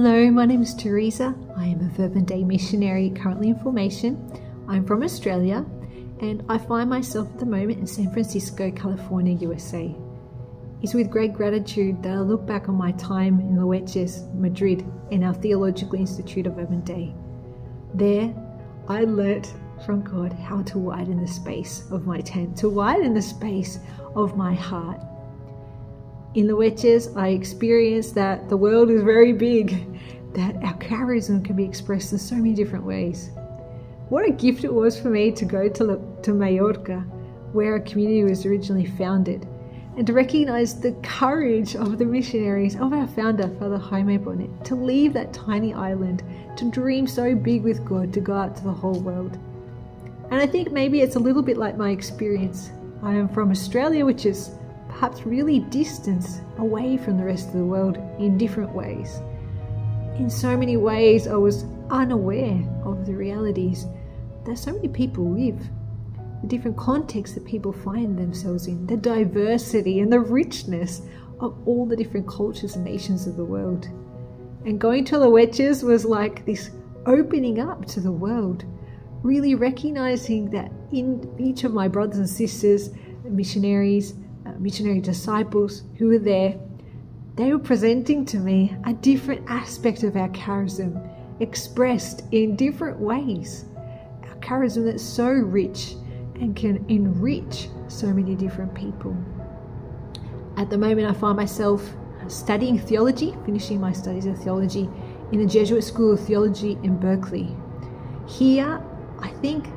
Hello, my name is Teresa. I am a Verbum Dei missionary currently in formation. I'm from Australia and I find myself at the moment in San Francisco, California, USA. It's with great gratitude that I look back on my time in Loeches, Madrid, in our Theological Institute of Verbum Dei. There, I learnt from God how to widen the space of my tent, to widen the space of my heart. In Loeches, I experienced that the world is very big, that our charism can be expressed in so many different ways. What a gift it was for me to go to Mallorca, where our community was originally founded, and to recognize the courage of the missionaries, of our founder, Father Jaime Bonnet, to leave that tiny island, to dream so big with God, to go out to the whole world. And I think maybe it's a little bit like my experience. I am from Australia, which is perhaps really distanced away from the rest of the world in different ways. In so many ways, I was unaware of the realities that so many people live, the different contexts that people find themselves in, the diversity and the richness of all the different cultures and nations of the world. And going to Loeches was like this opening up to the world, really recognizing that in each of my brothers and sisters, missionary disciples who were there, they were presenting to me a different aspect of our charism, expressed in different ways. Our charism that's so rich and can enrich so many different people. At the moment, I find myself studying theology, finishing my studies of theology in the Jesuit School of Theology in Berkeley. Here, I think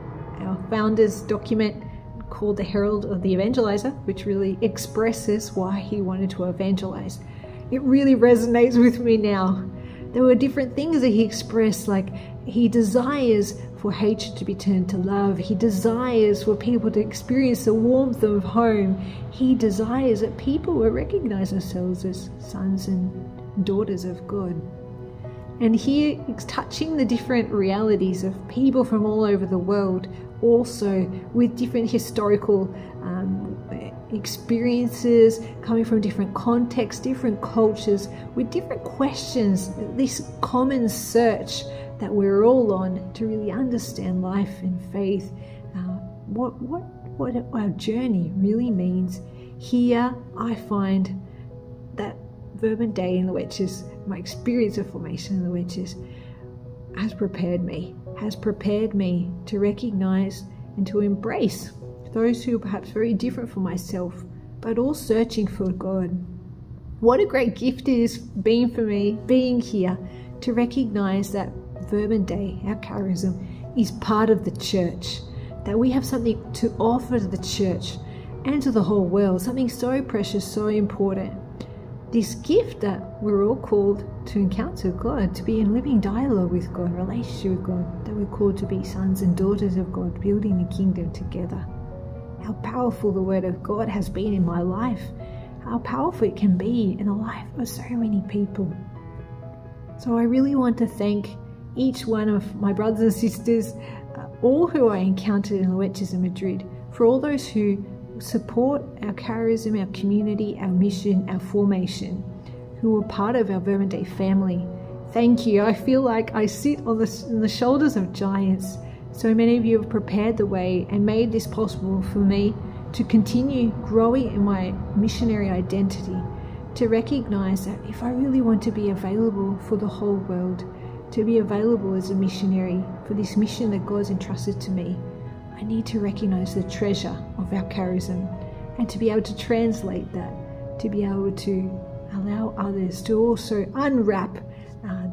our founder's document called the Herald of the Evangelizer, which really expresses why he wanted to evangelize. It really resonates with me now. There were different things that he expressed, like he desires for hatred to be turned to love. He desires for people to experience the warmth of home. He desires that people will recognize themselves as sons and daughters of God. And here it's touching the different realities of people from all over the world, also with different historical experiences, coming from different contexts, different cultures, with different questions, this common search that we're all on to really understand life and faith, what our journey really means. Here I find that Verbum Dei in Loeches, my experience of formation in Loeches, has prepared me to recognize and to embrace those who are perhaps very different from myself, but all searching for God. What a great gift it is being for me, being here, to recognize that Verbum Dei, our charism, is part of the church, that we have something to offer to the church and to the whole world, something so precious, so important. This gift that we're all called to encounter God, to be in living dialogue with God, relationship with God, that we're called to be sons and daughters of God, building the kingdom together. How powerful the Word of God has been in my life, how powerful it can be in the life of so many people. So I really want to thank each one of my brothers and sisters, all who I encountered in Loeches and Madrid, for all those who support our charism, our community, our mission, our formation, who are part of our Verbum Dei family. Thank you. I feel like I sit on the shoulders of giants. So many of you have prepared the way and made this possible for me to continue growing in my missionary identity, to recognize that if I really want to be available for the whole world, to be available as a missionary for this mission that God's entrusted to me, I need to recognize the treasure of our charism and to be able to translate that, to be able to allow others to also unwrap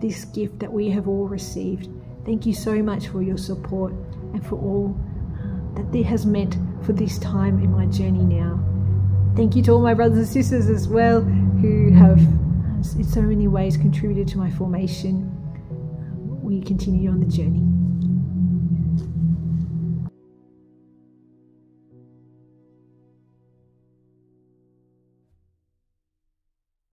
this gift that we have all received. Thank you so much for your support and for all that it has meant for this time in my journey now. Thank you to all my brothers and sisters as well who have in so many ways contributed to my formation. We continue on the journey.